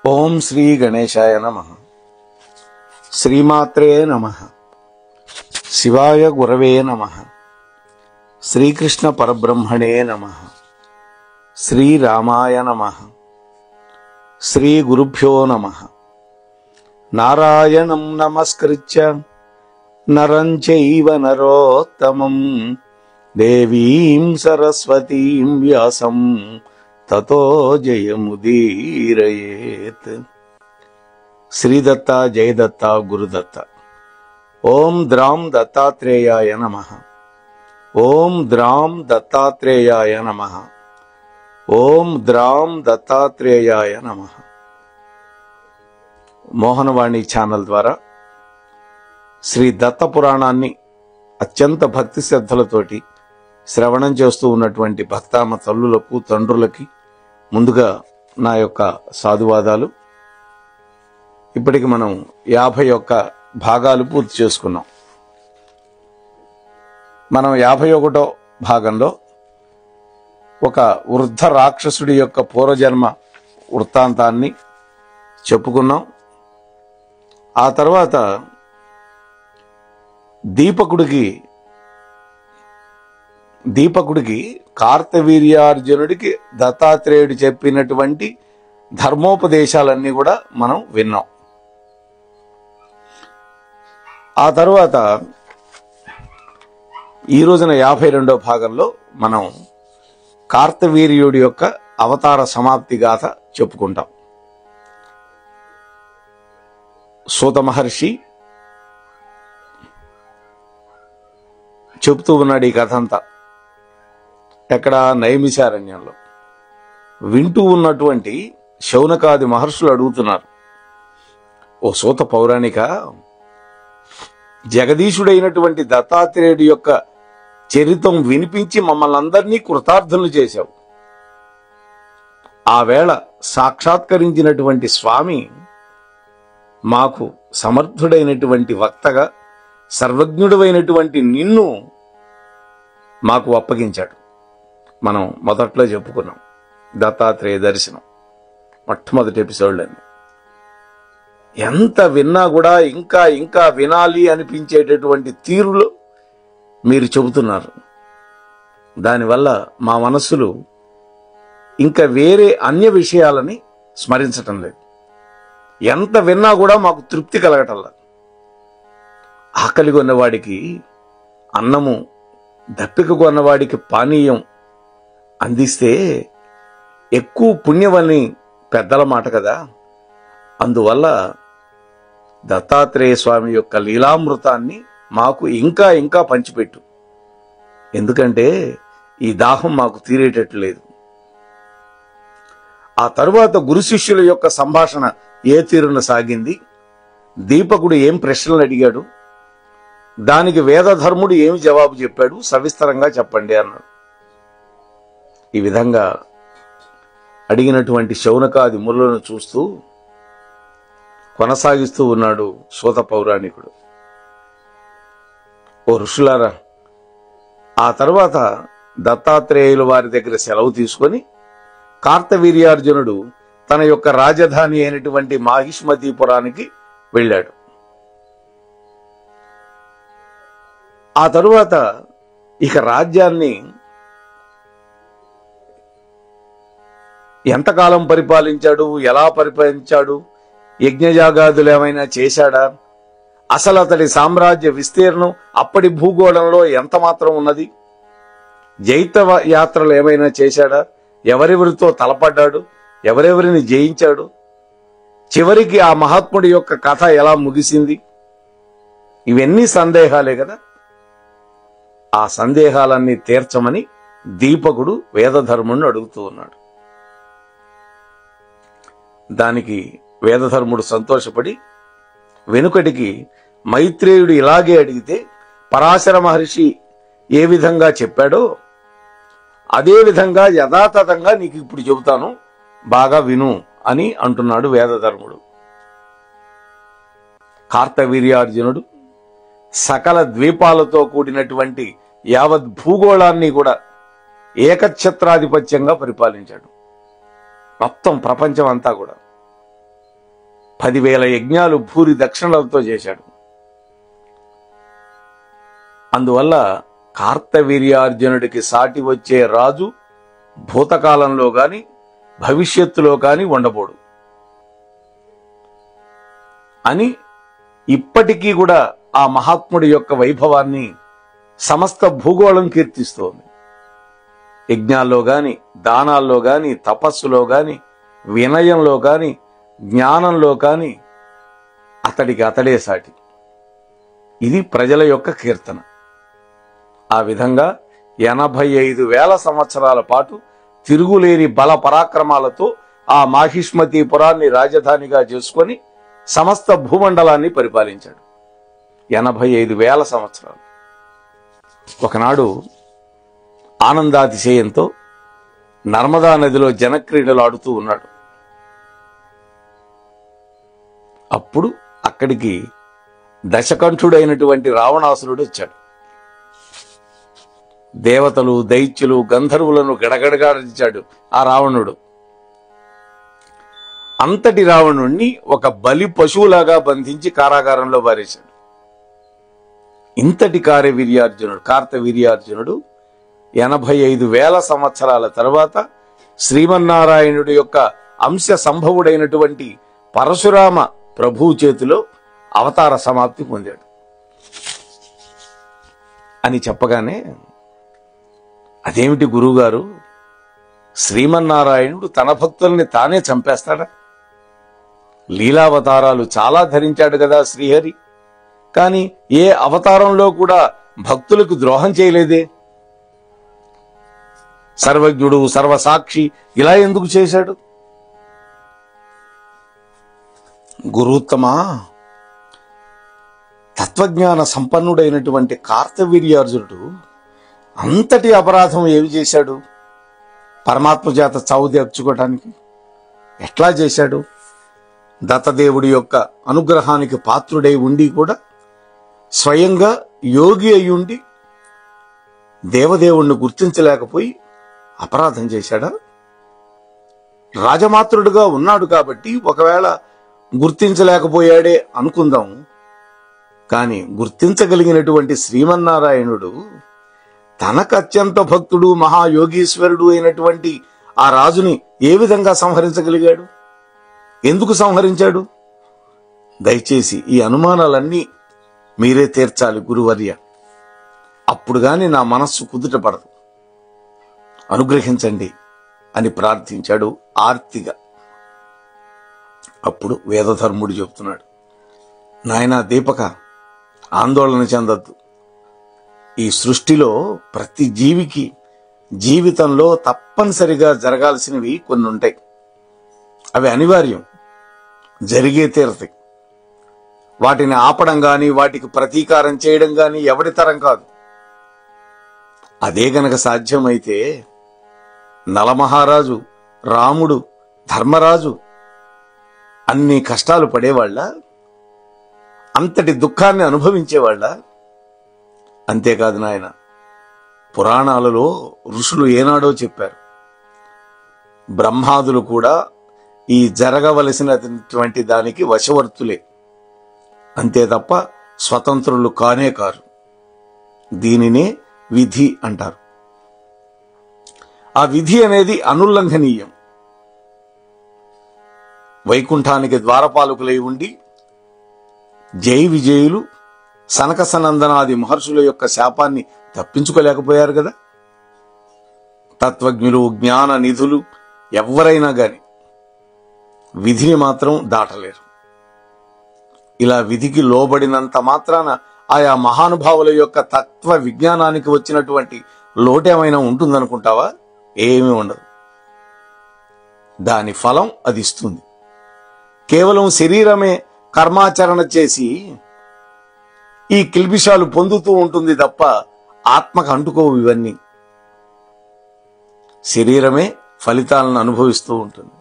ఓం శ్రీ గణేశాయ నమః. శ్రీమాత్రే నమః. శివాయ గురవే నమః. శ్రీకృష్ణ పరబ్రహ్మణే నమః. శ్రీరామాయ నమః. శ్రీ గురుభ్యో నమః. నారాయణం నమస్కృత్య నరం చైవ నరోత్తమం దేవీం సరస్వతీం వ్యాసం తతో జయముదీరయేత్. శ్రీదత్త జయదత్త గురుదత్త. ఓం ద్రాం దత్తాత్రేయాయ నమః. ఓం ద్రాం దత్తాత్రేయాయ నమః. ఓం ద్రాం దత్తాత్రేయాయ నమః. మోహనవాణి ఛానల్ ద్వారా శ్రీ దత్త పురాణాన్ని అత్యంత భక్తి శ్రద్ధలతోటి శ్రవణం చేస్తూ ఉన్నటువంటి భక్తామ తల్లులకు తండ్రులకి ముందుగా నా యొక్క సాధువాదాలు. ఇప్పటికి మనం 51 భాగాలు పూర్తి చేసుకున్నాం. మనం 51వ భాగంలో ఒక వృద్ధ రాక్షసుడి యొక్క పూర్వజన్మ వృత్తాంతాన్ని చెప్పుకున్నాం. ఆ తర్వాత దీపకుడికి కార్తవీర్యార్జునుడికి దత్తాత్రేయుడు చెప్పినటువంటి ధర్మోపదేశాలన్నీ కూడా మనం విన్నాం. ఆ తర్వాత ఈ రోజున 52వ భాగంలో మనం కార్తవీర్యుడి యొక్క అవతార సమాప్తి గాథ చెప్పుకుంటాం. సూత మహర్షి చెబుతూ ఉన్నాడు ఈ కథ అంతా. ఎక్కడ? నైమిషారణ్యంలో. వింటూ ఉన్నటువంటి శౌనకాది మహర్షులు అడుగుతున్నారు, ఓ సూత పౌరాణిక, జగదీశుడైనటువంటి దత్తాత్రేయుడి యొక్క చరిత్రం వినిపించి మమ్మల్ని అందరినీ కృతార్థులు చేశావు. ఆ వేళ సాక్షాత్కరించినటువంటి స్వామి మాకు సమర్థుడైనటువంటి వక్తగా సర్వజ్ఞుడైనటువంటి నిన్ను మాకు అప్పగించాడు. మనం మొదట్లో చెప్పుకున్నాం దత్తాత్రేయ దర్శనం మొట్టమొదటి ఎపిసోడ్లన్నీ. ఎంత విన్నా కూడా ఇంకా ఇంకా వినాలి అనిపించేటటువంటి తీరులో మీరు చెబుతున్నారు. దానివల్ల మా మనస్సులు ఇంకా వేరే అన్య విషయాలని స్మరించటం లేదు. ఎంత విన్నా కూడా మాకు తృప్తి కలగటంలా. ఆకలి కొన్నవాడికి అన్నము, దప్పిక కొన్నవాడికి పానీయం అందిస్తే ఎక్కువ పుణ్యమని పెద్దల మాట కదా. అందువల్ల దత్తాత్రేయ స్వామి యొక్క లీలామృతాన్ని మాకు ఇంకా ఇంకా పంచిపెట్టు. ఎందుకంటే ఈ దాహం మాకు తీరేటట్లు లేదు. ఆ తరువాత గురు శిష్యుల యొక్క సంభాషణ ఏ తీరున సాగింది, దీపకుడు ఏం ప్రశ్నలు అడిగాడు, దానికి వేదధర్ముడు ఏమి జవాబు చెప్పాడు, సవిస్తరంగా చెప్పండి అన్నాడు. ఈ విధంగా అడిగినటువంటి శౌనకాది మునులను చూస్తూ కొనసాగిస్తూ ఉన్నాడు సూత పౌరాణికుడు. ఓ ఋషులారా, ఆ తర్వాత దత్తాత్రేయుల వారి దగ్గర సెలవు తీసుకొని కార్తవీర్యార్జునుడు తన యొక్క రాజధాని అయినటువంటి మాహిష్మతీపురానికి వెళ్ళాడు. ఆ తరువాత ఇక రాజ్యాన్ని ఎంతకాలం పరిపాలించాడు, ఎలా పరిపాలించాడు, యజ్ఞయాగాదులు ఏమైనా చేశాడా, అసలు అతడి సామ్రాజ్య విస్తీర్ణం అప్పటి భూగోళంలో ఎంత మాత్రం ఉన్నది, జైత యాత్రలు ఏమైనా చేశాడా, ఎవరెవరితో తలపడ్డాడు, ఎవరెవరిని జయించాడు, చివరికి ఆ మహాత్ముడి యొక్క కథ ఎలా ముగిసింది, ఇవన్నీ సందేహాలే కదా. ఆ సందేహాలన్నీ తీర్చమని దీపకుడు వేదధర్ముడిని అడుగుతూ ఉన్నాడు. దానికి వేదధర్ముడు సంతోషపడి వెనుకటికి మైత్రేయుడు ఇలాగే అడిగితే పరాశర మహర్షి ఏ విధంగా చెప్పాడో అదే విధంగా యథాతథంగా నీకు ఇప్పుడు చెబుతాను, బాగా విను అని అంటున్నాడు వేదధర్ముడు. కార్తవీర్యార్జునుడు సకల ద్వీపాలతో కూడినటువంటి యావత్ భూగోళాన్ని కూడా ఏకఛత్రాధిపత్యంగా పరిపాలించాడు. మొత్తం ప్రపంచం అంతా కూడా 10,000 యజ్ఞాలు భూరి దక్షిణలతో చేశాడు. అందువల్ల కార్తవీర్యార్జునుడికి సాటి వచ్చే రాజు భూతకాలంలో గాని భవిష్యత్తులో కాని ఉండబోడు అని ఇప్పటికీ కూడా ఆ మహాత్ముడి యొక్క వైభవాన్ని సమస్త భూగోళం కీర్తిస్తోంది. యజ్ఞాల్లో గాని, దానాల్లో గాని, తపస్సులో గాని, వినయంలో గాని, జ్ఞానంలో కాని అతడికి అతడే సాటి. ఇది ప్రజల యొక్క కీర్తన. ఆ విధంగా 85,000 సంవత్సరాల పాటు తిరుగులేని బల పరాక్రమాలతో ఆ మాహిష్మతీపురాన్ని రాజధానిగా చేసుకొని సమస్త భూమండలాన్ని పరిపాలించాడు. 85,000 సంవత్సరాలు. ఒకనాడు ఆనందాతిశయంతో నర్మదా నదిలో జనక్రీడలు ఆడుతూ ఉన్నాడు. అప్పుడు అక్కడికి దశకంఠుడైనటువంటి రావణాసురుడు వచ్చాడు. దేవతలు, దైత్యులు, గంధర్వులను గడగడగాడించాడు ఆ రావణుడు. అంతటి రావణుణ్ణి ఒక బలి పశువులాగా బంధించి కారాగారంలో పారేశాడు. ఇంతటి కార్తవీర్యార్జునుడు 85,000 సంవత్సరాల తర్వాత శ్రీమన్నారాయణుడి యొక్క అంశ సంభవుడైనటువంటి పరశురామ ప్రభువు చేతిలో అవతార సమాప్తి పొందాడు అని చెప్పగానే, అదేమిటి గురువుగారు, శ్రీమన్నారాయణుడు తన భక్తుల్ని తానే చంపేస్తాడా? లీలావతారాలు చాలా ధరించాడు కదా శ్రీహరి, కానీ ఏ అవతారంలో కూడా భక్తులకు ద్రోహం చేయలేదే. సర్వజ్ఞుడు, సర్వసాక్షి ఇలా ఎందుకు చేశాడు? గురుత్తమా, తత్వజ్ఞాన సంపన్నుడైనటువంటి కార్తవీర్యార్జునుడు అంతటి అపరాధం ఏమి చేశాడు? పరమాత్మ చేత చావు తెచ్చుకోవటానికి ఎట్లా చేశాడు? దత్తదేవుడి యొక్క అనుగ్రహానికి పాత్రుడై ఉండి కూడా స్వయంగా యోగి అయి ఉండి దేవదేవుణ్ణి గుర్తించలేకపోయి అపరాధం చేశాడా? రాజమాత్రుడుగా ఉన్నాడు కాబట్టి ఒకవేళ గుర్తించలేకపోయాడే అనుకుందాం. కాని గుర్తించగలిగినటువంటి శ్రీమన్నారాయణుడు తనకు అత్యంత భక్తుడు, మహాయోగీశ్వరుడు అయినటువంటి ఆ రాజుని ఏ విధంగా సంహరించగలిగాడు? ఎందుకు సంహరించాడు? దయచేసి ఈ అనుమానాలన్నీ మీరే తీర్చాలి గురువర్య. అప్పుడు గాని నా మనస్సు కుదుట పడదు, అనుగ్రహించండి అని ప్రార్థించాడు ఆర్తిగా. అప్పుడు వేదధర్ముడు చెప్తున్నాడు, నాయనా దీపక, ఆందోళన చెందొద్దు. ఈ సృష్టిలో ప్రతి జీవికి జీవితంలో తప్పనిసరిగా జరగాల్సినవి కొన్ని ఉంటాయి. అవి అనివార్యం, జరిగే తీరతాయి. వాటిని ఆపడం గాని, వాటికి ప్రతీకారం చేయడం గాని ఎవరి తరం కాదు. అదే గనక సాధ్యమైతే నలమహారాజు, రాముడు, ధర్మరాజు అన్ని కష్టాలు పడేవాళ్ళ? అంతటి దుఃఖాన్ని అనుభవించేవాళ్ళ? అంతేకాదు నాయన, పురాణాలలో ఋషులు ఏనాడో చెప్పారు, బ్రహ్మాదులు కూడా ఈ జరగవలసినటువంటి దానికి వశవర్తులే, అంతే తప్ప స్వతంత్రులు కానే కారు. దీనినే విధి అంటారు. ఆ విధి అనేది అనుల్లంఘనీయం. వైకుంఠానికి ద్వారపాలకులై ఉండి జై విజయులు సనక సనందనాది మహర్షుల యొక్క శాపాన్ని తప్పించుకోలేకపోయారు కదా. తత్వజ్ఞులు, జ్ఞాన నిధులు ఎవరైనా గాని విధిని మాత్రం దాటలేరు. ఇలా విధికి లోబడినంత మాత్రాన ఆయా మహానుభావుల యొక్క తత్వ విజ్ఞానానికి వచ్చినటువంటి లోటేమైనా ఉంటుందనుకుంటావా? ఏమీ ఉండదు. దాని ఫలం అది ఇస్తుంది. కేవలం శరీరమే కర్మాచరణ చేసి ఈ కిల్బిషాలు పొందుతూ ఉంటుంది తప్ప ఆత్మకు అంటుకోవు ఇవన్నీ. శరీరమే ఫలితాలను అనుభవిస్తూ ఉంటుంది.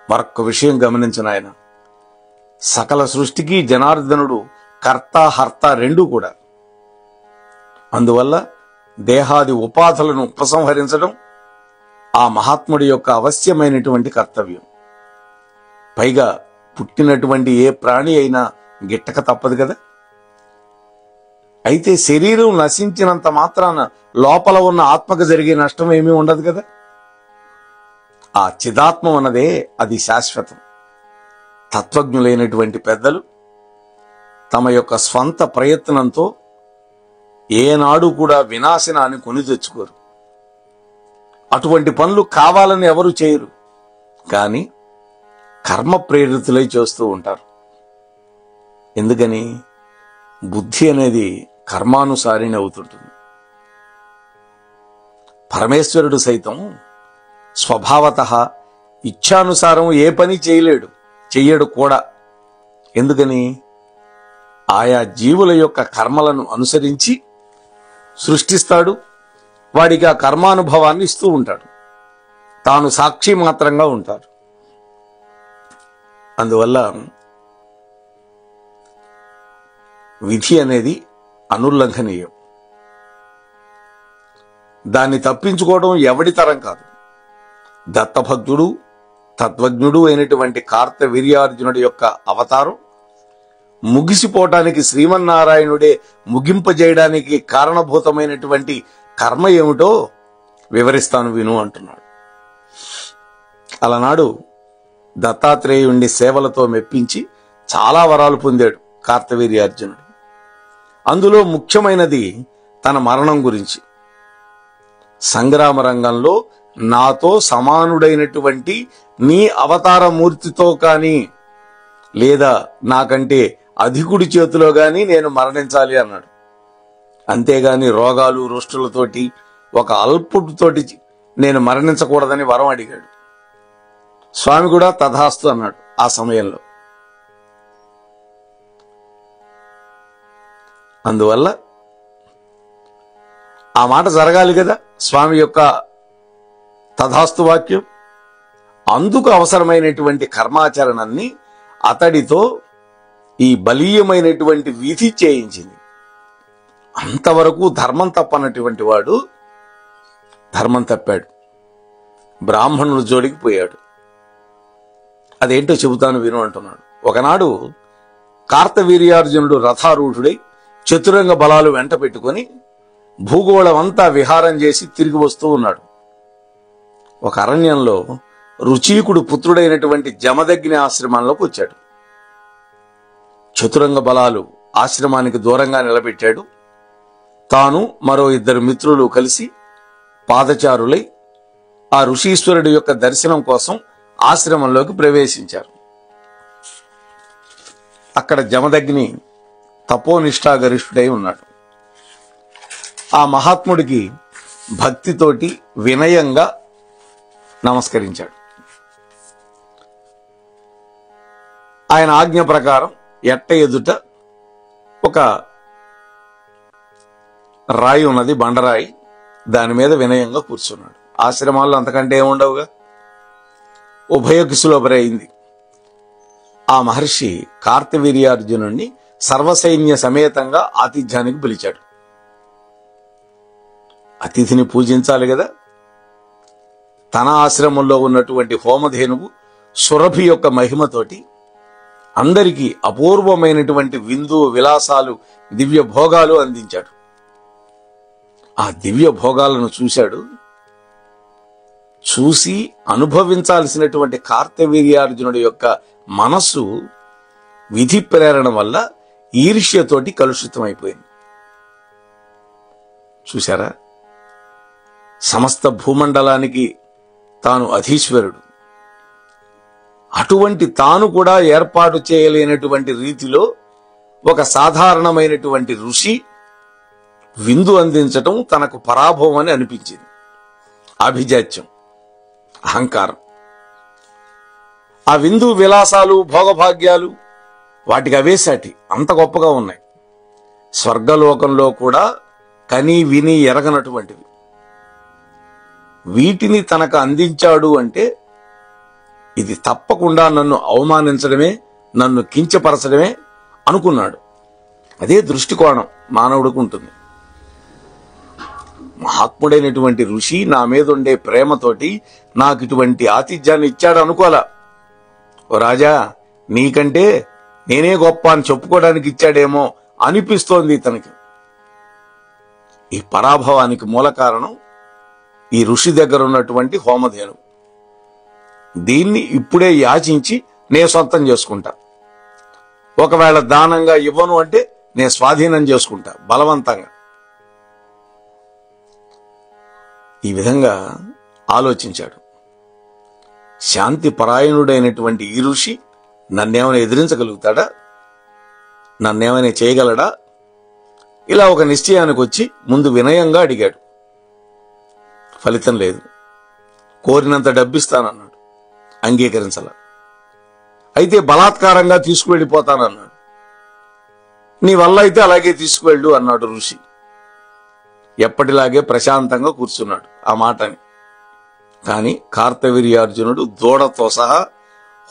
మరొక్క విషయం గమనించిన ఆయన, సకల సృష్టికి జనార్దనుడు కర్త, హర్త రెండూ కూడా. అందువల్ల దేహాది ఉపాధులను ఉపసంహరించడం ఆ మహాత్ముడి యొక్క అవశ్యమైనటువంటి కర్తవ్యం. పైగా పుట్టినటువంటి ఏ ప్రాణి అయినా గిట్టక తప్పదు కదా. అయితే శరీరం నశించినంత మాత్రాన లోపల ఉన్న ఆత్మకు జరిగే నష్టం ఏమీ ఉండదు కదా. ఆ చిదాత్మం అన్నదే అది శాశ్వతం. తత్వజ్ఞులైనటువంటి పెద్దలు తమ యొక్క స్వంత ప్రయత్నంతో ఏనాడు కూడా వినాశనాన్ని కొని తెచ్చుకోరు. అటువంటి పనులు కావాలని ఎవరు చేయరు, కానీ కర్మ ప్రేరితులై చేస్తూ ఉంటారు. ఎందుకని? బుద్ధి అనేది కర్మానుసారిని అవుతుంటుంది. పరమేశ్వరుడు సైతం స్వభావతః ఇచ్ఛానుసారం ఏ పని చెయ్యడు కూడా. ఎందుకని? ఆయా జీవుల యొక్క కర్మలను అనుసరించి సృష్టిస్తాడు, వాడికి ఆ కర్మానుభవాన్ని ఇస్తూ ఉంటాడు. తాను సాక్షి మాత్రంగా ఉంటాడు. అందువల్ల విధి అనేది అనుల్లంఘనీయం. దాన్ని తప్పించుకోవడం ఎవడి తరం కాదు. దత్తభక్తుడు తత్వజ్ఞుడు అయినటువంటి కార్తవీర్యార్జునుడి యొక్క అవతారం ముగిసిపోవటానికి, శ్రీమన్నారాయణుడే ముగింపజేయడానికి కారణభూతమైనటువంటి కర్మ ఏమిటో వివరిస్తాను విను అంటున్నాడు. అలనాడు దత్తాత్రేయుణ్ణి సేవలతో మెప్పించి చాలా వరాలు పొందాడు కార్తవీర్యార్జునుడు. అందులో ముఖ్యమైనది తన మరణం గురించి. సంగ్రామ రంగంలో నాతో సమానుడైనటువంటి నీ అవతార మూర్తితో కానీ లేదా నాకంటే అధికుడి చేతిలో గాని నేను మరణించాలి అన్నాడు. అంతేగాని రోగాలు రుష్టులతోటి ఒక అల్పుడితోటి నేను మరణించకూడదని వరం అడిగాడు. స్వామి కూడా తథాస్తు అన్నాడు. ఆ సమయంలో అందువల్ల ఆ మాట జరగాలి కదా, స్వామి యొక్క తథాస్తు వాక్యం. అందుకు అవసరమైనటువంటి కర్మాచరణాన్ని అతడితో ఈ బలీయమైనటువంటి విధి చేయించింది. అంతవరకు ధర్మం తప్పనటువంటి వాడు ధర్మం తప్పాడు, బ్రాహ్మణుల జోడికి పోయాడు. అదేంటో చెబుతాను విను అంటున్నాడు. ఒకనాడు కార్తవీర్యార్జునుడు రథారూఢుడై చతురంగ బలాలు వెంట పెట్టుకుని భూగోళం అంతా విహారం చేసి తిరిగి వస్తూ ఉన్నాడు. ఒక అరణ్యంలో రుచీకుడు పుత్రుడైనటువంటి జమదగ్ని ఆశ్రమంలోకి వచ్చాడు. చతురంగ బలాలు ఆశ్రమానికి దూరంగా నిలబెట్టాడు. తాను మరో 2 మిత్రులు కలిసి పాదచారులై ఆ ఋషీశ్వరుడి యొక్క దర్శనం కోసం ఆశ్రమంలోకి ప్రవేశించారు. అక్కడ జమదగ్ని తపోనిష్ఠాగరిష్ఠుడై ఉన్నాడు. ఆ మహాత్ముడికి భక్తితోటి వినయంగా నమస్కరించాడు. ఆయన ఆజ్ఞ ప్రకారం ఎట్ట ఎదుట ఒక రాయి ఉన్నది, బండరాయి. దాని మీద వినయంగా కూర్చున్నాడు. ఆశ్రమాల్లో అంతకంటే ఏముండవుగా. ఉభయకిసులోపరి అయింది. ఆ మహర్షి కార్తవీర్యార్జునుడిని సర్వసైన్య సమేతంగా ఆతిథ్యానికి పిలిచాడు. అతిథిని పూజించాలి కదా. తన ఆశ్రమంలో ఉన్నటువంటి హోమధేనువు సురభి యొక్క మహిమతోటి అందరికీ అపూర్వమైనటువంటి విందు విలాసాలు, దివ్య భోగాలు అందించాడు. ఆ దివ్య భోగాలను చూశాడు. చూసి అనుభవించాల్సినటువంటి కార్తవీర్యార్జునుడి యొక్క మనస్సు విధి ప్రేరణ వల్ల ఈర్ష్యతోటి కలుషితమైపోయింది. చూశారా? సమస్త భూమండలానికి తాను అధీశ్వరుడు. అటువంటి తాను కూడా ఏర్పాటు చేయలేనటువంటి రీతిలో ఒక సాధారణమైనటువంటి ఋషి విందు అందించటం తనకు పరాభవం అని అనిపించింది. ఆభిజాత్యం, అహంకారం. ఆ విందు విలాసాలు, భోగభాగ్యాలు వాటికి అవేసాటి అంత గొప్పగా ఉన్నాయి. స్వర్గలోకంలో కూడా కని విని ఎరగనటువంటివి. వీటిని తనకు అందించాడు అంటే ఇది తప్పకుండా నన్ను అవమానించడమే, నన్ను కించపరచడమే అనుకున్నాడు. అదే దృష్టికోణం మానవుడికి ఉంటుంది. మహాత్ముడైనటువంటి ఋషి నా మీద ఉండే ప్రేమతోటి నాకు ఇటువంటి ఆతిథ్యాన్ని ఇచ్చాడు అనుకోలా. ఓ రాజా, నీకంటే నేనే గొప్ప అని చెప్పుకోవడానికి ఇచ్చాడేమో అనిపిస్తోంది ఇతనికి. ఈ పరాభవానికి మూల కారణం ఈ ఋషి దగ్గర ఉన్నటువంటి హోమధేను. దీన్ని ఇప్పుడే యాచించి నే సొంతం చేసుకుంటా. ఒకవేళ దానంగా ఇవ్వను అంటే నే స్వాధీనం చేసుకుంటా బలవంతంగా. ఈ విధంగా ఆలోచించాడు. శాంతి పరాయణుడైనటువంటి ఈ ఋషి నన్నేమైనా ఎదిరించగలుగుతాడా? నన్నేమైనా చేయగలడా? ఇలా ఒక నిశ్చయానికి వచ్చి ముందు వినయంగా అడిగాడు. ఫలితం లేదు. కోరినంత డబ్బిస్తానన్నాడు. అంగీకరించాల. అయితే బలాత్కారంగా తీసుకువెళ్ళిపోతానన్నాడు. నీ వల్ల అయితే అలాగే తీసుకువెళ్ళు అన్నాడు ఋషి. ఎప్పటిలాగే ప్రశాంతంగా కూర్చున్నాడు ఆ మాటని. కాని కార్తవీర్యార్జునుడు దూడతో సహా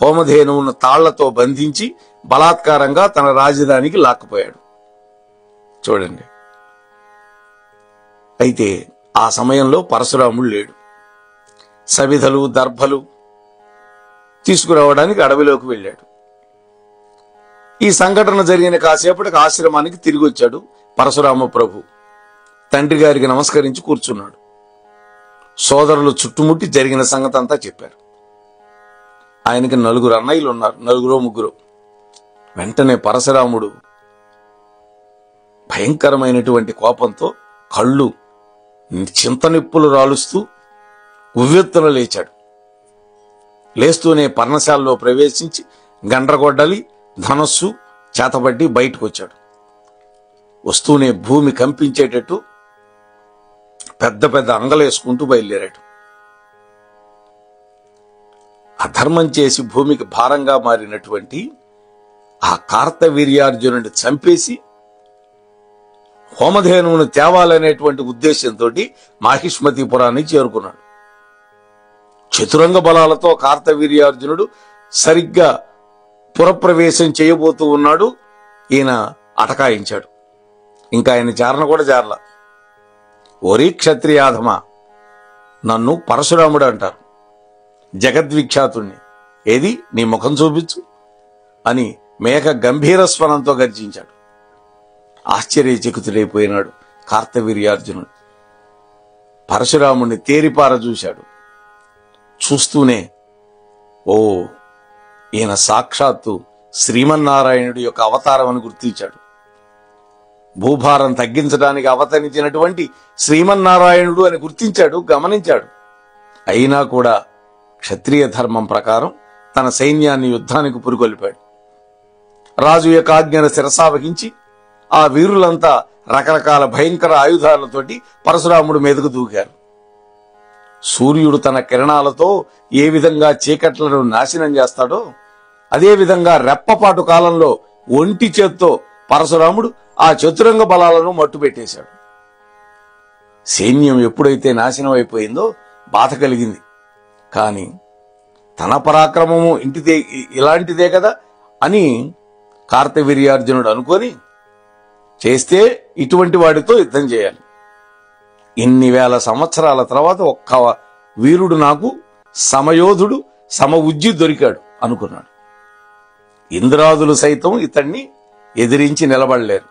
హోమధేనువును తాళ్లతో బంధించి బలాత్కారంగా తన రాజధానికి లాక్కుపోయాడు. చూడండి. అయితే ఆ సమయంలో పరశురాముడు లేడు. సవిధలు దర్భలు తీసుకురావడానికి అడవిలోకి వెళ్ళాడు. ఈ సంఘటన జరిగిన కాసేపటికి ఆశ్రమానికి తిరిగి వచ్చాడు పరశురామ ప్రభు. తండ్రి గారికి నమస్కరించి కూర్చున్నాడు. సోదరులు చుట్టుముట్టి జరిగిన సంగతి అంతా చెప్పారు. ఆయనకి 4 అన్నయ్యలు ఉన్నారు, 4 వెంటనే పరశురాముడు భయంకరమైనటువంటి కోపంతో కళ్ళు చింతనిప్పులు రాలుస్తూ ఉవ్వెత్తున లేచాడు. లేస్తూనే పర్ణశాలలో ప్రవేశించి గండ్రగొడ్డలి ధనస్సు చేతబట్టి బయటకు వచ్చాడు. వస్తూనే భూమి కంపించేటట్టు పెద్ద పెద్ద అంగలేసుకుంటూ బయలుదేరాడు. అధర్మం చేసి భూమికి భారంగా మారినటువంటి ఆ కార్తవీర్యార్జునుడిని చంపేసి హోమధేనువును తేవాలనేటువంటి ఉద్దేశంతో మాహిష్మతిపురానికి చేరుకున్నాడు. చతురంగ బలాలతో కార్తవీర్యార్జునుడు సరిగ్గా పురప్రవేశం చేయబోతూ ఉన్నాడు. ఈయన అటకాయించాడు. ఇంకా ఆయన చారణ కూడా చారల. ఓరి క్షత్రియాధమా, నన్ను పరశురాముడు అంటారు, జగద్విఖ్యాతుణ్ణి, ఏది నీ ముఖం చూపించు అని మేఘ గంభీర స్వరంతో గర్జించాడు. ఆశ్చర్యచకితుడైపోయినాడు కార్తవీర్యార్జునుడు. పరశురాముణ్ణి తేరిపార చూశాడు. చూస్తూనే ఓ, ఈయన సాక్షాత్తు శ్రీమన్నారాయణుడి యొక్క అవతారం అని గుర్తించాడు. భూభారం తగ్గించడానికి అవతరించినటువంటి శ్రీమన్నారాయణుడు అని గుర్తించాడు, గమనించాడు. అయినా కూడా క్షత్రియ ధర్మం ప్రకారం తన సైన్యాన్ని యుద్ధానికి పురికొల్పాడు. రాజు యొక్క ఆజ్ఞను శిరసావహించి ఆ వీరులంతా రకరకాల భయంకర ఆయుధాలతోటి పరశురాముడు మీదకు దూకారు. సూర్యుడు తన కిరణాలతో ఏ విధంగా చీకట్లను నాశనం చేస్తాడో అదేవిధంగా రెప్పపాటు కాలంలో ఒంటి చేత్తో పరశురాముడు ఆ చతురంగ బలాలను మట్టుపెట్టేశాడు. సైన్యం ఎప్పుడైతే నాశనం అయిపోయిందో బాధ కలిగింది. కాని తన పరాక్రమము ఇలాంటిదే కదా అని కార్తవీర్యార్జునుడు అనుకొని, చేస్తే ఇటువంటి వాడితో యుద్ధం చేయాలి. ఇన్ని వేల సంవత్సరాల తర్వాత ఒక్క వీరుడు నాకు సమయోధుడు సమ ఉజ్జి దొరికాడు అనుకున్నాడు. ఇంద్రాదులు సైతం ఇతన్ని ఎదిరించి నిలబడలేరు.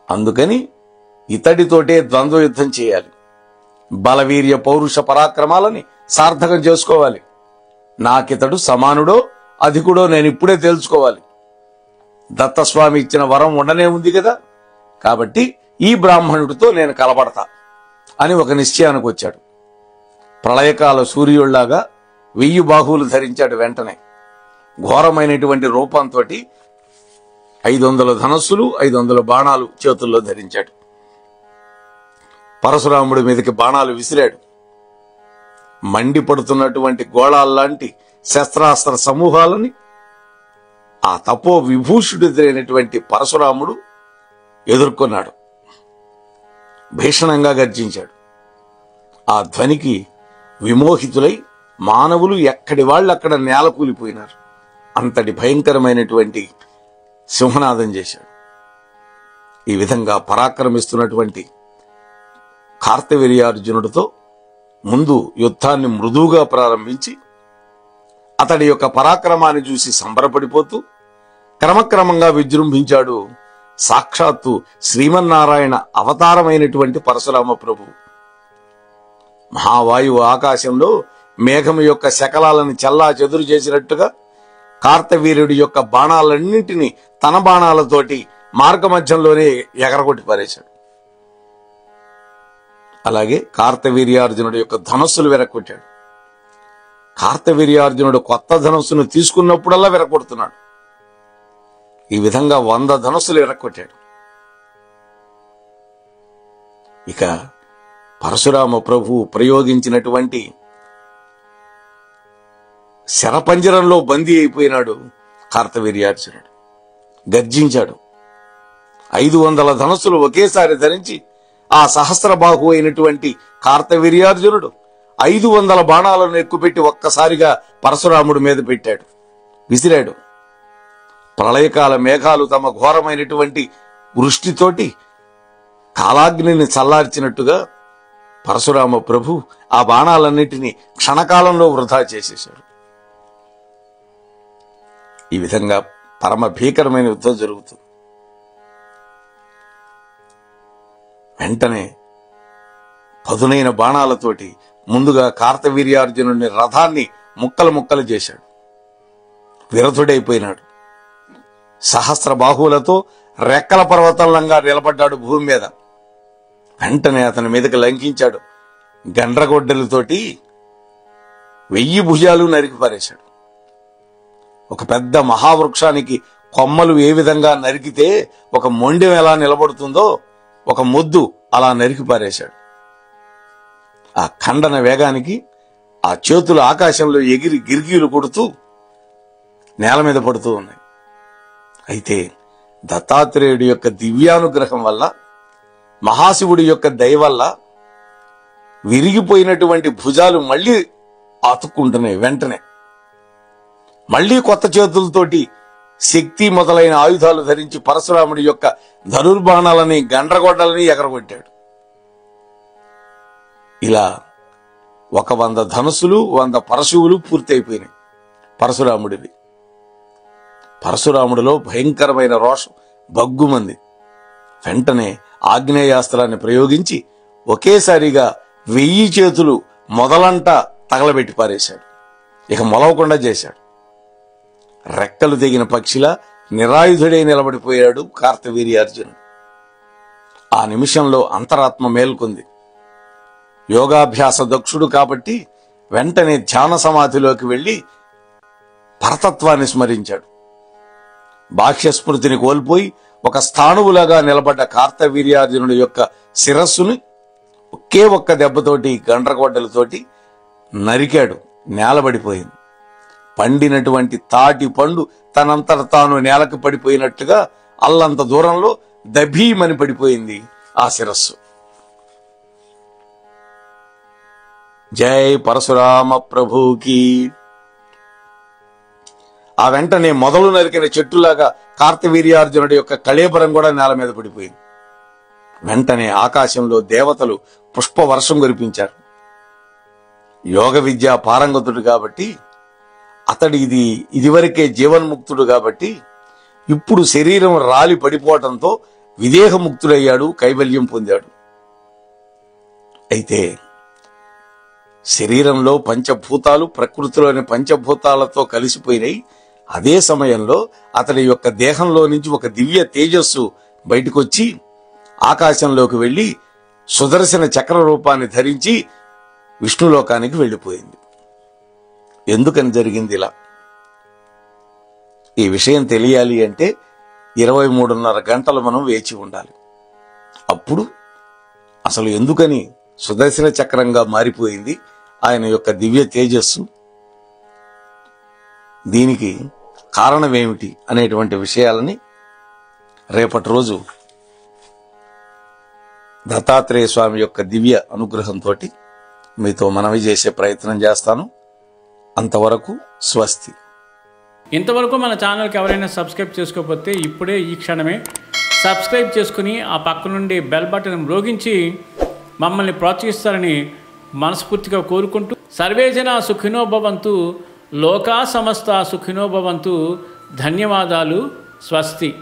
అందుకని ఇతడితోటే ద్వంద్వ యుద్ధం చేయాలి. బలవీర్య పౌరుష పరాక్రమాలని సార్థకం చేసుకోవాలి. నాకితడు సమానుడో అధికుడో నేను ఇప్పుడే తెలుసుకోవాలి. దత్తస్వామి ఇచ్చిన వరం ఉండనే ఉంది కదా, కాబట్టి ఈ బ్రాహ్మణుడితో నేను కలబడతా అని ఒక నిశ్చయానికి వచ్చాడు. ప్రళయకాల సూర్యుళ్లాగా 1000 బాహువులు ధరించాడు. వెంటనే ఘోరమైనటువంటి రూపంతో 500 ధనస్సులు 500 బాణాలు చేతుల్లో ధరించాడు. పరశురాముడి మీదకి బాణాలు విసిరాడు. మండిపడుతున్నటువంటి గోళాల్లాంటి శస్త్రాస్త్ర సమూహాలని ఆ తపో విభూషుడైనటువంటి పరశురాముడు ఎదుర్కొన్నాడు. భీషణంగా గర్జించాడు. ఆ ధ్వనికి విమోహితులై మానవులు ఎక్కడి వాళ్ళు అక్కడ నేలకూలిపోయినారు. అంతటి భయంకరమైనటువంటి సింహనాదం చేశాడు. ఈ విధంగా పరాక్రమిస్తున్నటువంటి కార్తవీర్యార్జునుడితో ముందు యుద్ధాన్ని మృదువుగా ప్రారంభించి అతడి యొక్క పరాక్రమాన్ని చూసి సంబరపడిపోతూ క్రమక్రమంగా విజృంభించాడు సాక్షాత్తు శ్రీమన్నారాయణ అవతారమైనటువంటి పరశురామ ప్రభు. మహావాయువు ఆకాశంలో మేఘము యొక్క శకలాలను చల్లా చెదురు చేసినట్టుగా కార్తవీర్యుడి యొక్క బాణాలన్నింటినీ తన బాణాలతోటి మార్గమధ్యంలోనే ఎగరగొట్టి పారేశాడు. అలాగే కార్తవీర్యార్జునుడి యొక్క ధనస్సులు విరగొట్టాడు. కార్తవీర్యార్జునుడు కొత్త ధనస్సును తీసుకున్నప్పుడల్లా విరగొడుతున్నాడు. ఈ విధంగా 100 ధనస్సులు విరగొట్టాడు. ఇక పరశురామ ప్రభు ప్రయోగించినటువంటి శరపంజరంలో బందీ అయిపోయినాడు కార్తవీర్యార్జునుడు. గర్జించాడు. 500 ధనస్సులు ఒకేసారి ధరించి ఆ సహస్రబాహు అయినటువంటి కార్తవీర్యార్జునుడు 500 బాణాలను ఎక్కుపెట్టి ఒక్కసారిగా పరశురాముడి మీద పెట్టాడు, విసిరాడు. ప్రళయకాల మేఘాలు తమ ఘోరమైనటువంటి వృష్టితోటి కాలాగ్నిని చల్లార్చినట్టుగా పరశురామ ప్రభు ఆ బాణాలన్నిటినీ క్షణకాలంలో వృధా చేసేశాడు. ఈ విధంగా పరమ భీకరమైన యుద్ధం జరుగుతుంది. వెంటనే పదునైన బాణాలతోటి ముందుగా కార్తవీర్యార్జునుడి రథాన్ని ముక్కలు ముక్కలు చేశాడు. విరథుడైపోయినాడు. సహస్ర బాహువులతో రెక్కల పర్వతంలంగా నిలబడ్డాడు భూమి మీద. వెంటనే అతని మీదకి లంకించాడు. గండ్రగొడ్డలతోటి 1000 భుజాలు నరికి పారేశాడు. ఒక పెద్ద మహావృక్షానికి కొమ్మలు ఏ విధంగా నరికితే ఒక మొండెం ఎలా నిలబడుతుందో ఒక మొద్దు అలా నరికి పారేశాడు. ఆ ఖండన వేగానికి ఆ చేతులు ఆకాశంలో ఎగిరి గిరిగీలు కొడుతూ నేల మీద పడుతూ ఉన్నాయి. అయితే దత్తాత్రేయుడి యొక్క దివ్యానుగ్రహం వల్ల, మహాశివుడి యొక్క దయ వల్ల విరిగిపోయినటువంటి భుజాలు మళ్లీ అతుక్కుంటున్నాయి. వెంటనే మళ్లీ కొత్త చేతులతోటి శక్తి మొదలైన ఆయుధాలు ధరించి పరశురాముడి యొక్క ధనుర్బాణాలని గండ్రగొడ్డలని ఎగరగొట్టాడు. ఇలా 100 ధనుసులు 100 పరశువులు పూర్తయిపోయినాయి పరశురాముడివి. పరశురాముడిలో భయంకరమైన రోషం బగ్గుమంది. వెంటనే ఆగ్నేయాస్త్రాన్ని ప్రయోగించి ఒకేసారిగా 1000 చేతులు మొదలంట తగలబెట్టి పారేశాడు. ఇక మొలవకుండా చేశాడు. రెక్కలు తెగిన పక్షిలా నిరాయుధుడై నిలబడిపోయాడు కార్తవీర్యార్జునుడు. ఆ నిమిషంలో అంతరాత్మ మేల్కొంది. యోగాభ్యాస దక్షుడు కాబట్టి వెంటనే ధ్యాన సమాధిలోకి వెళ్లి పరతత్వాన్ని స్మరించాడు. బాహ్యస్మృతిని కోల్పోయి ఒక స్థాణువులాగా నిలబడ్డ కార్తవీర్యార్జునుడి యొక్క శిరస్సుని ఒకే ఒక్క దెబ్బతోటి గండ్రగొడ్డలతోటి నరికాడు. నేలబడిపోయింది. పండినటువంటి తాటి పండు తనంతట తాను నేలకు పడిపోయినట్టుగా అల్లంత దూరంలో దభీమని పడిపోయింది ఆ శిరస్సు. జై పరశురామ ప్రభుకి. ఆ వెంటనే మొదలు నరికిన చెట్టులాగా కార్తవీర్యార్జునుడి యొక్క కళేబరం కూడా నేల మీద పడిపోయింది. వెంటనే ఆకాశంలో దేవతలు పుష్పవర్షం కురిపించారు. యోగ విద్యా పారంగతుడు కాబట్టి, అతడి ఇదివరకే జీవన్ముక్తుడు కాబట్టి ఇప్పుడు శరీరం రాలి పడిపోవటంతో విదేహముక్తుడయ్యాడు, కైవల్యం పొందాడు. అయితే శరీరంలో పంచభూతాలు ప్రకృతిలోని పంచభూతాలతో కలిసిపోయినాయి. అదే సమయంలో అతడి యొక్క దేహంలో నుంచి ఒక దివ్య తేజస్సు బయటకొచ్చి ఆకాశంలోకి వెళ్లి సుదర్శన చక్ర రూపాన్ని ధరించి విష్ణులోకానికి వెళ్లిపోయింది. ఎందుకని జరిగింది ఇలా? ఈ విషయం తెలియాలి అంటే 23.5 గంటలు మనం వేచి ఉండాలి. అప్పుడు అసలు ఎందుకని సుదర్శన చక్రంగా మారిపోయింది ఆయన యొక్క దివ్య తేజస్సు, దీనికి కారణమేమిటి అనేటువంటి విషయాలని రేపటి రోజు దత్తాత్రేయ స్వామి యొక్క దివ్య అనుగ్రహంతో మీతో మనవి చేసే ప్రయత్నం చేస్తాను. అంతవరకు స్వస్తి. ఇంతవరకు మన ఛానల్కి ఎవరైనా సబ్స్క్రైబ్ చేసుకోకపోతే ఇప్పుడే ఈ క్షణమే సబ్స్క్రైబ్ చేసుకుని ఆ పక్క నుండి బెల్ బటన్ మ్రోగించి మమ్మల్ని ప్రోత్సహిస్తారని మనస్ఫూర్తిగా కోరుకుంటూ, సర్వేజన సుఖినో భవంతు. లోకా సమస్త సుఖినో భవంతు. ధన్యవాదాలు. స్వస్తి.